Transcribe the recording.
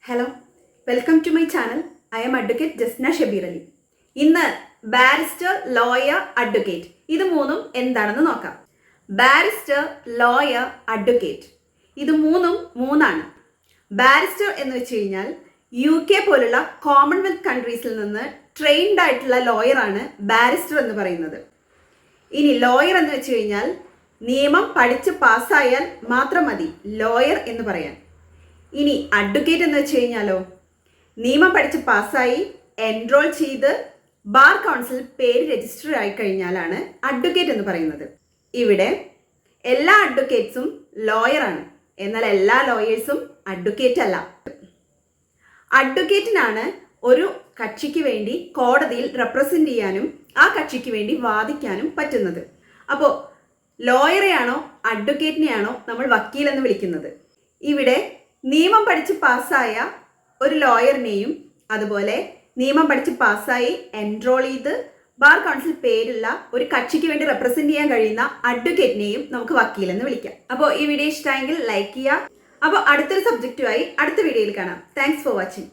Hello, welcome to my channel. I'm advocate Jasna Shabeer Ali. ഇന്ന് barrister, lawyer, advocate ഇത് മൂന്നും എന്താണെന്ന് നോക്കാം. ബാരിസ്റ്റർ, ലോയർ, അഡ്വക്കേറ്റ് ഇത് മൂന്നാണ്. ബാരിസ്റ്റർ എന്ന് വെച്ച് കഴിഞ്ഞാൽ UK പോലുള്ള കോമൺവെൽത്ത് കൺട്രീസിൽ നിന്ന് ട്രെയിൻഡ് ആയിട്ടുള്ള ലോയറാണ് ബാരിസ്റ്റർ എന്ന് പറയുന്നത്. ഇനി ലോയർ എന്ന് വെച്ച് കഴിഞ്ഞാൽ നിയമം പഠിച്ച് പാസ്സായാൽ മാത്രം മതി ലോയർ എന്ന് പറയാൻ. ഇനി അഡ്വക്കേറ്റ് എന്ന് വെച്ച് കഴിഞ്ഞാലോ, നിയമം പഠിച്ച് പാസ്സായി എൻറോൾ ചെയ്ത് ബാർ കൗൺസിൽ പേര് രജിസ്റ്റർ ആയി കഴിഞ്ഞാലാണ് അഡ്വക്കേറ്റ് എന്ന് പറയുന്നത്. ഇവിടെ എല്ലാ അഡ്വക്കേറ്റ്സും ലോയറാണ്, എന്നാൽ എല്ലാ ലോയേഴ്സും അഡ്വക്കേറ്റ് അല്ല. അഡ്വക്കേറ്റിനാണ് ഒരു കക്ഷിക്ക് വേണ്ടി കോടതിയിൽ റെപ്രസെന്റ് ചെയ്യാനും ആ കക്ഷിക്ക് വേണ്ടി വാദിക്കാനും പറ്റുന്നത്. അപ്പോൾ ലോയറെയാണോ അഡ്വക്കേറ്റിനെയാണോ നമ്മൾ വക്കീൽ എന്ന് വിളിക്കുന്നത്? ഇവിടെ നിയമം പഠിച്ച് പാസ്സായ ഒരു ലോയറിനെയും അതുപോലെ നിയമം പഠിച്ച് പാസ്സായി എൻറോൾ ചെയ്ത് ബാർ കൗൺസിൽ പേരുള്ള ഒരു കക്ഷിക്ക് വേണ്ടി റെപ്രസെന്റ് ചെയ്യാൻ കഴിയുന്ന അഡ്വക്കേറ്റിനെയും നമുക്ക് വക്കീലെന്ന് വിളിക്കാം. അപ്പോൾ ഈ വീഡിയോ ഇഷ്ടമായെങ്കിൽ ലൈക്ക് ചെയ്യുക. അപ്പോൾ അടുത്തൊരു സബ്ജക്റ്റുമായി അടുത്ത വീഡിയോയിൽ കാണാം. Thanks for watching.